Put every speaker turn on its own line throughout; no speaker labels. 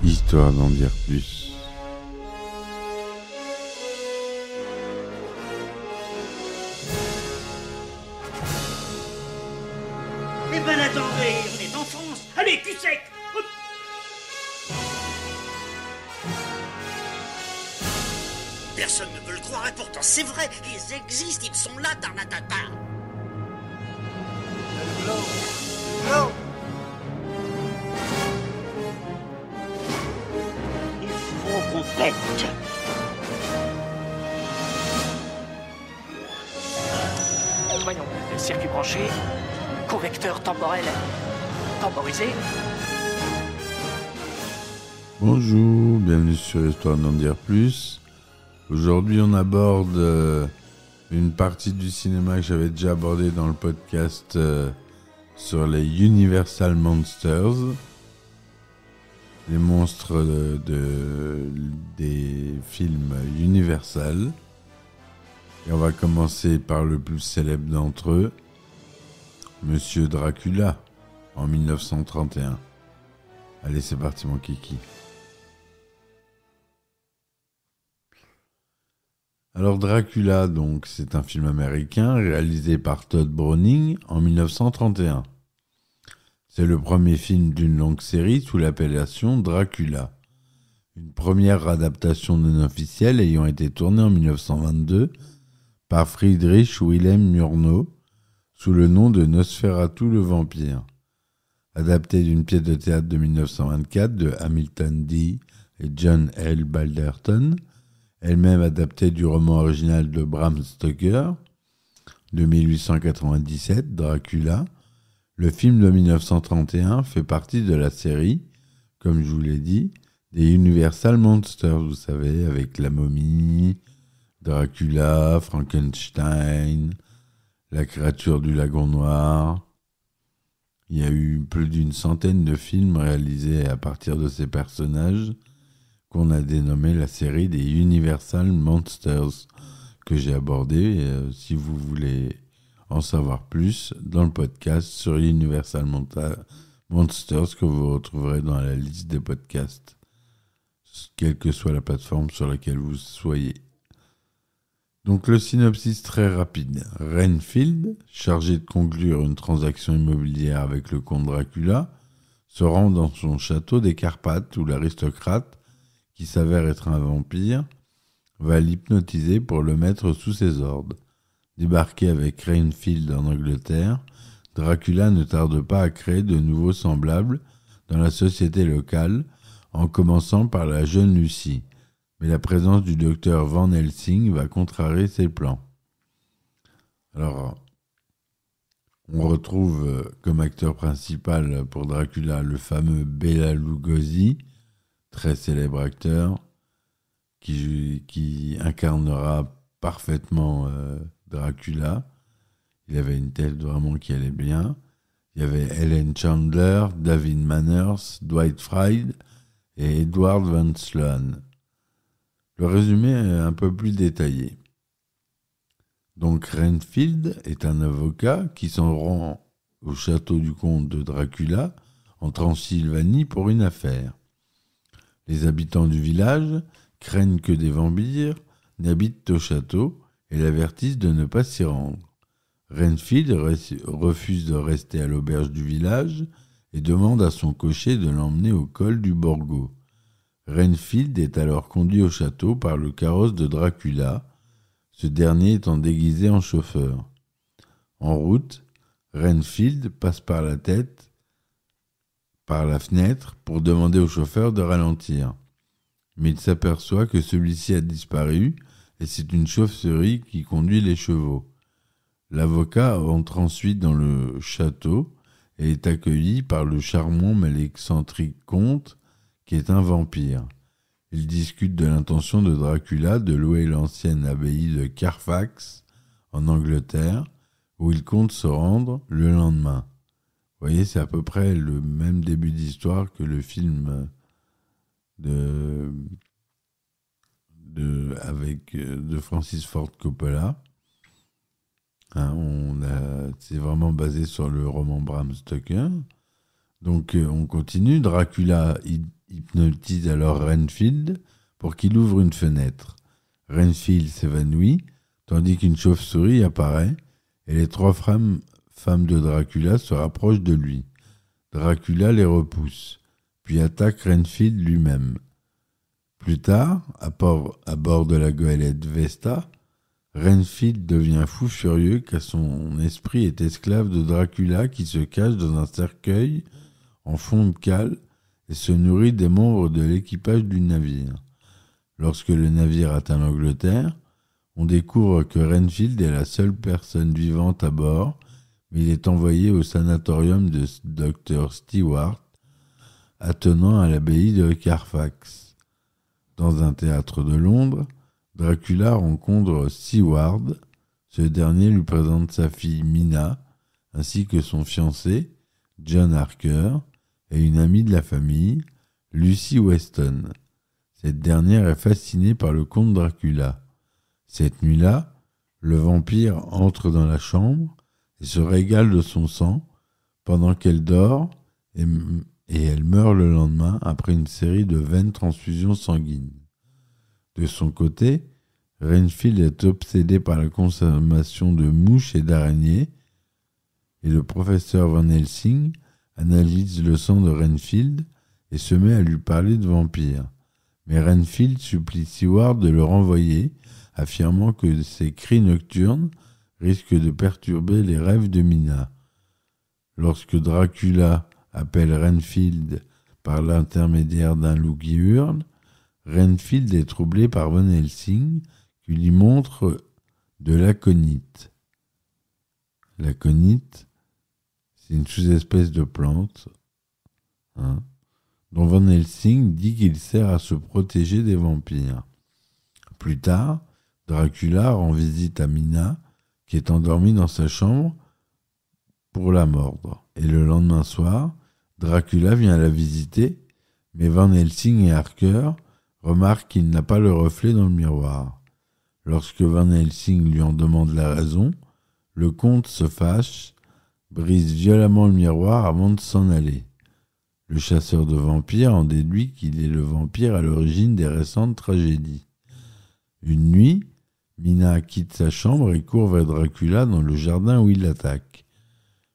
Histoire d'en dire plus.
Eh ben attendez, on est en France. Allez, cul sec. Hop. Personne ne veut le croire et pourtant c'est vrai, ils existent, ils sont là, Tarnatata. Il faut qu'on pète.
Voyons, circuit branché, convecteur temporel temporisé.
Bonjour, bienvenue sur Histoire d'en dire plus. Aujourd'hui, on aborde une partie du cinéma que j'avais déjà abordé dans le podcast sur les Universal Monsters, les monstres des films Universal. Et on va commencer par le plus célèbre d'entre eux, Monsieur Dracula, en 1931. Allez, c'est parti mon kiki. Alors Dracula, donc, c'est un film américain réalisé par Todd Browning en 1931. C'est le premier film d'une longue série sous l'appellation Dracula. Une première adaptation non officielle ayant été tournée en 1922 par Friedrich Wilhelm Murnau sous le nom de Nosferatu le vampire, adapté d'une pièce de théâtre de 1924 de Hamilton D. et John L. Balderton, elle-même adaptée du roman original de Bram Stoker de 1897, Dracula. Le film de 1931 fait partie de la série, comme je vous l'ai dit, des Universal Monsters, vous savez, avec la momie, Dracula, Frankenstein, la créature du lagon noir. Il y a eu plus d'une centaine de films réalisés à partir de ces personnages qu'on a dénommé la série des Universal Monsters, que j'ai abordé, si vous voulez en savoir plus, dans le podcast sur Universal Monsters que vous retrouverez dans la liste des podcasts, quelle que soit la plateforme sur laquelle vous soyez. Donc le synopsis très rapide. Renfield, chargé de conclure une transaction immobilière avec le comte Dracula, se rend dans son château des Carpates où l'aristocrate, qui s'avère être un vampire, va l'hypnotiser pour le mettre sous ses ordres. Débarqué avec Renfield en Angleterre, Dracula ne tarde pas à créer de nouveaux semblables dans la société locale, en commençant par la jeune Lucie. Mais la présence du docteur Van Helsing va contrarier ses plans. Alors, on retrouve comme acteur principal pour Dracula le fameux Bela Lugosi, très célèbre acteur, qui incarnera parfaitement Dracula. Il avait une tête vraiment qui allait bien. Il y avait Helen Chandler, David Manners, Dwight Frye et Edward Van Sloan. Le résumé est un peu plus détaillé. Donc Renfield est un avocat qui s'en rend au château du comte de Dracula en Transylvanie pour une affaire. Les habitants du village craignent que des vampires n'habitent au château et l'avertissent de ne pas s'y rendre. Renfield refuse de rester à l'auberge du village et demande à son cocher de l'emmener au col du Borgo. Renfield est alors conduit au château par le carrosse de Dracula, ce dernier étant déguisé en chauffeur. En route, Renfield passe par la fenêtre pour demander au chauffeur de ralentir. Mais il s'aperçoit que celui-ci a disparu et c'est une chauve-souris qui conduit les chevaux. L'avocat entre ensuite dans le château et est accueilli par le charmant mais excentrique comte qui est un vampire. Il discute de l'intention de Dracula de louer l'ancienne abbaye de Carfax en Angleterre où il compte se rendre le lendemain. Vous voyez, c'est à peu près le même début d'histoire que le film de Francis Ford Coppola. C'est vraiment basé sur le roman Bram Stoker. Donc on continue. Dracula hypnotise alors Renfield pour qu'il ouvre une fenêtre. Renfield s'évanouit, tandis qu'une chauve-souris apparaît, et les 3 femmes de Dracula se rapprochent de lui. Dracula les repousse, puis attaque Renfield lui-même. Plus tard, à bord de la goélette Vesta, Renfield devient fou furieux car son esprit est esclave de Dracula qui se cache dans un cercueil en fond de cale et se nourrit des membres de l'équipage du navire. Lorsque le navire atteint l'Angleterre, on découvre que Renfield est la seule personne vivante à bord, mais il est envoyé au sanatorium de Dr. Stewart, attenant à l'abbaye de Carfax. Dans un théâtre de Londres, Dracula rencontre Seward. Ce dernier lui présente sa fille Mina, ainsi que son fiancé, John Harker, et une amie de la famille, Lucy Weston. Cette dernière est fascinée par le comte Dracula. Cette nuit-là, le vampire entre dans la chambre et se régale de son sang pendant qu'elle dort et elle meurt le lendemain après une série de vaines transfusions sanguines. De son côté, Renfield est obsédé par la consommation de mouches et d'araignées et le professeur Van Helsing analyse le sang de Renfield et se met à lui parler de vampires. Mais Renfield supplie Seward de le renvoyer, affirmant que ses cris nocturnes risquent de perturber les rêves de Mina. Lorsque Dracula appelle Renfield par l'intermédiaire d'un loup qui hurle, Renfield est troublé par Van Helsing qui lui montre de l'aconite. L'aconite, c'est une sous-espèce de plante, dont Van Helsing dit qu'il sert à se protéger des vampires. Plus tard, Dracula rend visite à Mina, qui est endormie dans sa chambre, pour la mordre. Et le lendemain soir, Dracula vient la visiter, mais Van Helsing et Harker remarquent qu'il n'a pas le reflet dans le miroir. Lorsque Van Helsing lui en demande la raison, le comte se fâche, brise violemment le miroir avant de s'en aller. Le chasseur de vampires en déduit qu'il est le vampire à l'origine des récentes tragédies. Une nuit, Mina quitte sa chambre et court vers Dracula dans le jardin où il l'attaque.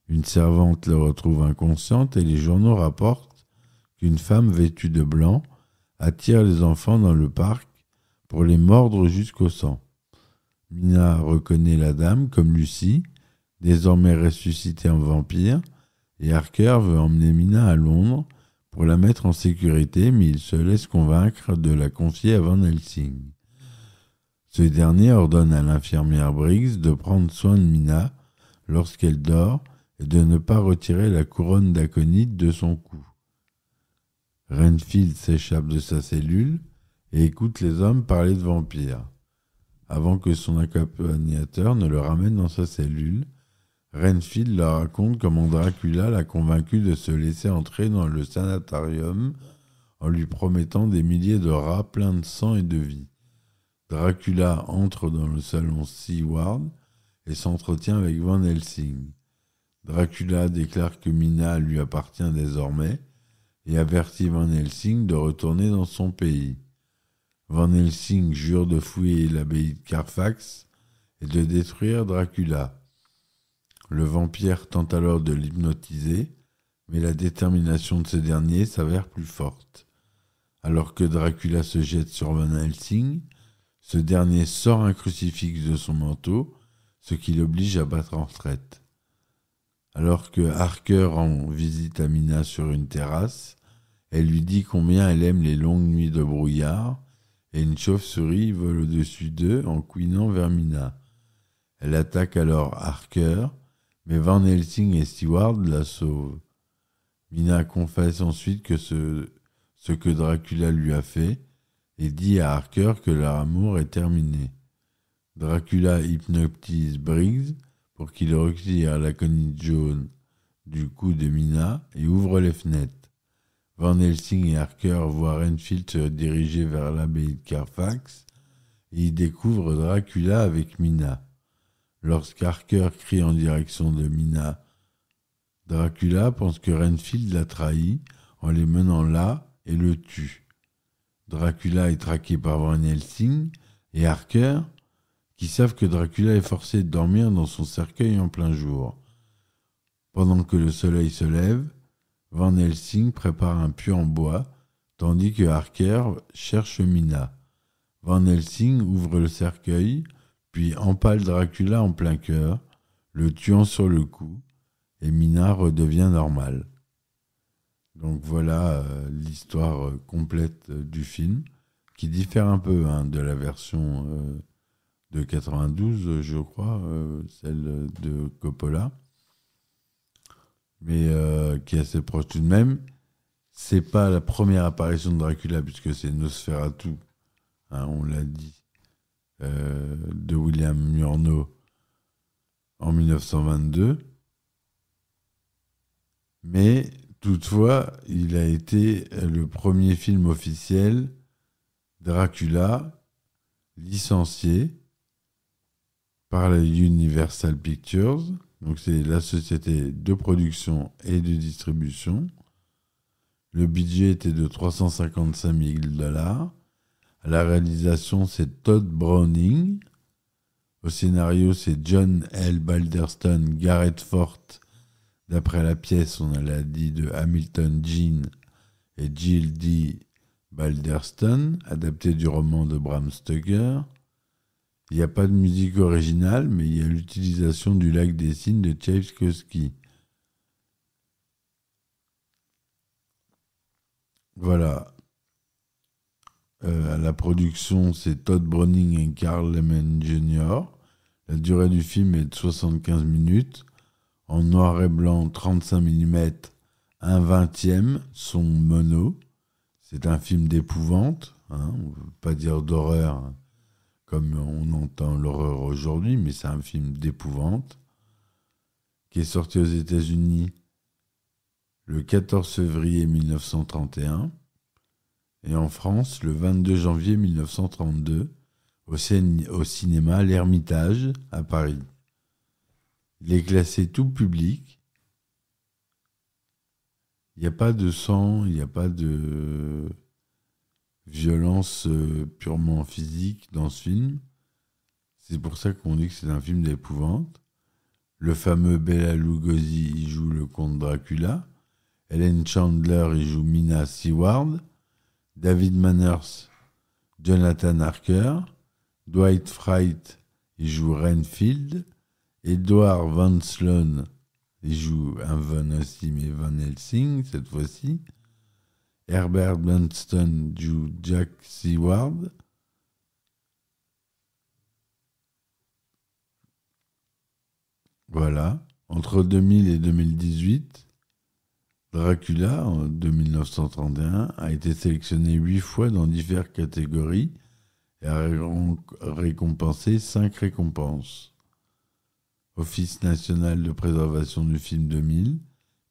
Une servante le retrouve inconsciente et les journaux rapportent qu'une femme vêtue de blanc attire les enfants dans le parc pour les mordre jusqu'au sang. Mina reconnaît la dame comme Lucy, désormais ressuscitée en vampire, et Harker veut emmener Mina à Londres pour la mettre en sécurité, mais il se laisse convaincre de la confier à Van Helsing. Ce dernier ordonne à l'infirmière Briggs de prendre soin de Mina lorsqu'elle dort et de ne pas retirer la couronne d'aconite de son cou. Renfield s'échappe de sa cellule et écoute les hommes parler de vampires. Avant que son accompagnateur ne le ramène dans sa cellule, Renfield leur raconte comment Dracula l'a convaincu de se laisser entrer dans le sanatorium en lui promettant des milliers de rats pleins de sang et de vie. Dracula entre dans le salon Seward et s'entretient avec Van Helsing. Dracula déclare que Mina lui appartient désormais et avertit Van Helsing de retourner dans son pays. Van Helsing jure de fouiller l'abbaye de Carfax et de détruire Dracula. Le vampire tente alors de l'hypnotiser, mais la détermination de ce dernier s'avère plus forte. Alors que Dracula se jette sur Van Helsing, ce dernier sort un crucifix de son manteau, ce qui l'oblige à battre en retraite. Alors que Harker rend visite à Mina sur une terrasse, elle lui dit combien elle aime les longues nuits de brouillard, et une chauve-souris vole au-dessus d'eux en couinant vers Mina. Elle attaque alors Harker, mais Van Helsing et Steward la sauvent. Mina confesse ensuite que ce que Dracula lui a fait et dit à Harker que leur amour est terminé. Dracula hypnotise Briggs pour qu'il retire l'aconite jaune du cou de Mina et ouvre les fenêtres. Van Helsing et Harker voient Renfield se diriger vers l'abbaye de Carfax et y découvrent Dracula avec Mina. Lorsqu'Harker crie en direction de Mina, Dracula pense que Renfield l'a trahi en les menant là et le tue. Dracula est traqué par Van Helsing et Harker, qui savent que Dracula est forcé de dormir dans son cercueil en plein jour. Pendant que le soleil se lève, Van Helsing prépare un puits en bois, tandis que Harker cherche Mina. Van Helsing ouvre le cercueil, puis empale Dracula en plein cœur, le tuant sur le coup, et Mina redevient normale. Donc voilà l'histoire complète du film, qui diffère un peu de la version de 92, je crois, celle de Coppola, mais qui est assez proche tout de même. C'est pas la première apparition de Dracula, puisque c'est Nosferatu, on l'a dit, de William Murnau en 1922. Mais toutefois, il a été le premier film officiel Dracula licencié par la Universal Pictures. Donc c'est la société de production et de distribution. Le budget était de $355 000. À la réalisation, c'est Todd Browning. Au scénario, c'est John L. Balderston, Garrett Forth, d'après la pièce, on l'a dit, de Hamilton Jean et Jill D. Balderston, adapté du roman de Bram Stoker. Il n'y a pas de musique originale, mais il y a l'utilisation du lac des cygnes de Tchaïkovski. Voilà. À la production, c'est Todd Browning et Carl Lehman Jr. La durée du film est de 75 minutes. En noir et blanc, 35 mm, 1/20, son mono. C'est un film d'épouvante. On ne veut pas dire d'horreur, comme on entend l'horreur aujourd'hui, mais c'est un film d'épouvante qui est sorti aux États-Unis le 14 février 1931 et en France le 22 janvier 1932 au cinéma L'Ermitage à Paris. Il est classé tout public. Il n'y a pas de sang, il n'y a pas de violence purement physique dans ce film. C'est pour ça qu'on dit que c'est un film d'épouvante. Le fameux Bela Lugosi y joue le comte Dracula. Helen Chandler y joue Mina Seward. David Manners, Jonathan Harker. Dwight Frye y joue Renfield. Edward Van Sloan y joue un Van aussi, mais Van Helsing cette fois-ci. Herbert Blunston joue Jack Seward. Voilà. Entre 2000 et 2018, Dracula, de 1931, a été sélectionné 8 fois dans diverses catégories et a récompensé 5 récompenses. Office national de préservation du film 2000,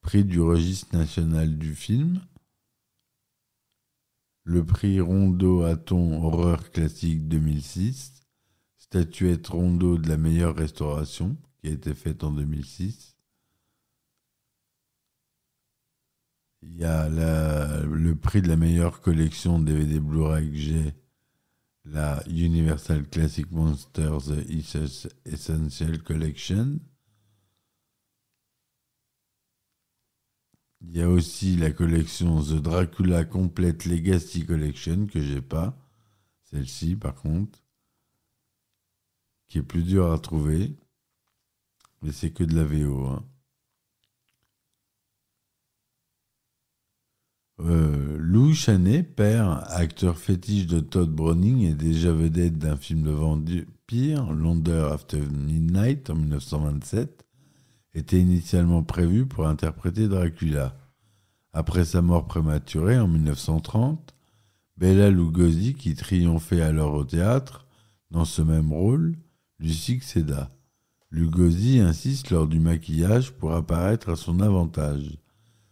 prix du registre national du film, le prix Rondeau Hatton Horreur Classique 2006, statuette Rondeau de la meilleure restauration, qui a été faite en 2006. Il y a le prix de la meilleure collection DVD Blu-ray que j'ai, la Universal Classic Monsters Essential Collection. Il y a aussi la collection The Dracula Complete Legacy Collection, que j'ai pas. Celle-ci, par contre, qui est plus dure à trouver. Mais c'est que de la VO. Lou Chaney, père, acteur fétiche de Todd Browning et déjà vedette d'un film de vampire, Launder After Midnight en 1927, était initialement prévu pour interpréter Dracula. Après sa mort prématurée en 1930, Bela Lugosi, qui triomphait alors au théâtre dans ce même rôle, lui succéda. Lugosi insiste lors du maquillage pour apparaître à son avantage.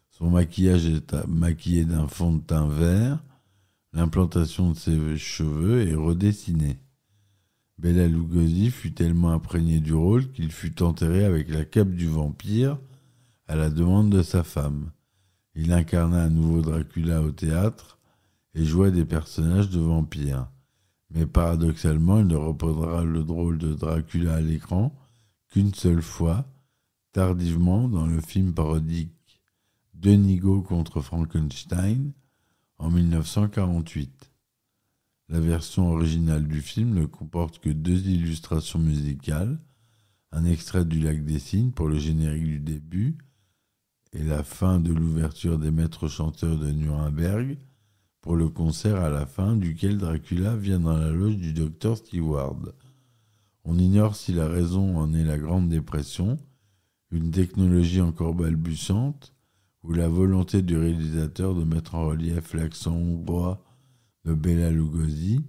Son maquillage est maquillé d'un fond de teint vert, l'implantation de ses cheveux est redessinée. Bela Lugosi fut tellement imprégné du rôle qu'il fut enterré avec la cape du vampire à la demande de sa femme. Il incarna un nouveau Dracula au théâtre et jouait des personnages de vampires. Mais paradoxalement, il ne reprendra le rôle de Dracula à l'écran qu'une seule fois, tardivement dans le film parodique Denigo contre Frankenstein en 1948. La version originale du film ne comporte que 2 illustrations musicales, un extrait du Lac des Cygnes pour le générique du début et la fin de l'ouverture des Maîtres chanteurs de Nuremberg pour le concert à la fin duquel Dracula vient dans la loge du docteur Stewart. On ignore si la raison en est la Grande Dépression, une technologie encore balbutiante, ou la volonté du réalisateur de mettre en relief l'accent hongrois de Bela Lugosi.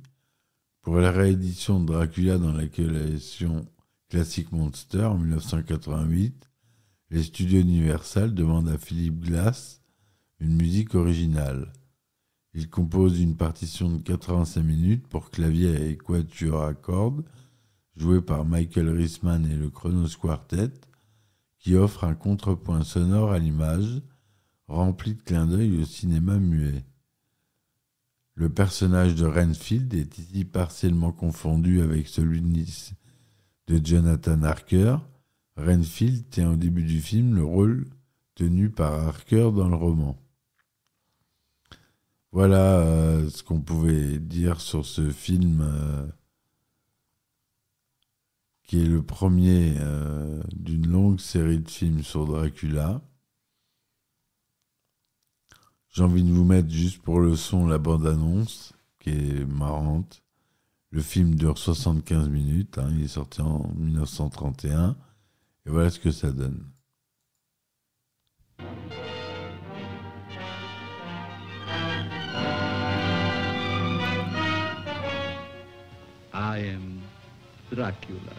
Pour la réédition de Dracula dans la collection Classic Monster en 1988, les studios Universal demandent à Philip Glass une musique originale. Il compose une partition de 85 minutes pour clavier et quatuor à cordes, jouée par Michael Risman et le Kronos Quartet, qui offre un contrepoint sonore à l'image, rempli de clins d'œil au cinéma muet. Le personnage de Renfield est ici partiellement confondu avec celui de Jonathan Harker. Renfield tient au début du film le rôle tenu par Harker dans le roman. Voilà ce qu'on pouvait dire sur ce film qui est le premier d'une longue série de films sur Dracula. J'ai envie de vous mettre juste pour le son la bande-annonce qui est marrante. Le film dure 75 minutes, il est sorti en 1931 et voilà ce que ça donne.
I am Dracula.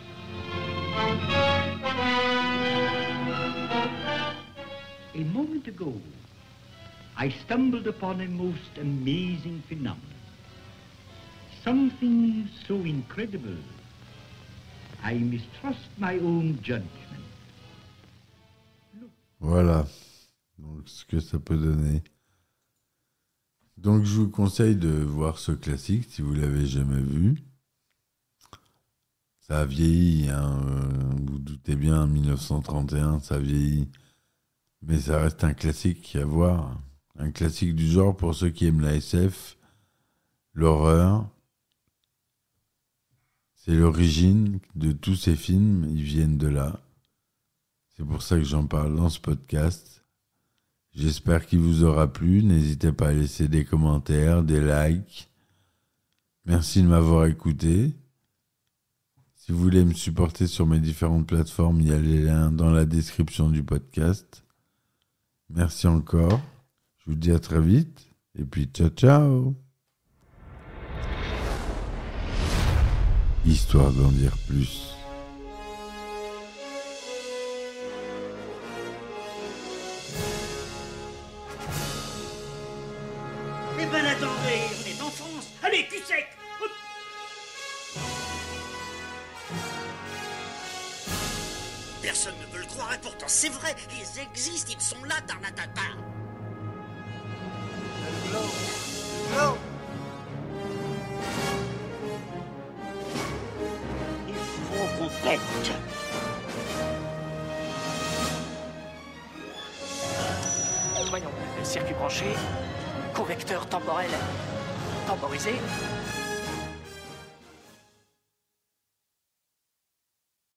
A moment ago, I stumbled upon a most amazing phenomenon. Something so incredible, I mistrust my own judgment.
Voilà, donc ce que ça peut donner. Donc je vous conseille de voir ce classique si vous l'avez jamais vu. Ça a vieilli, vous doutez bien, en 1931, ça a vieilli. Mais ça reste un classique à voir. Un classique du genre pour ceux qui aiment la SF, l'horreur. C'est l'origine de tous ces films, ils viennent de là. C'est pour ça que j'en parle dans ce podcast. J'espère qu'il vous aura plu. N'hésitez pas à laisser des commentaires, des likes. Merci de m'avoir écouté. Si vous voulez me supporter sur mes différentes plateformes, il y a les liens dans la description du podcast. Merci encore. Je vous dis à très vite. Et puis ciao ciao. Histoire d'en dire plus.
Eh ben attendez, on est en France. Allez, cul sec. Hop. Personne ne veut le croire et pourtant c'est vrai, ils existent, ils sont là, Tarnatata. Il faut qu'on pète.
Voyons, circuit branché, convecteur temporel temporisé,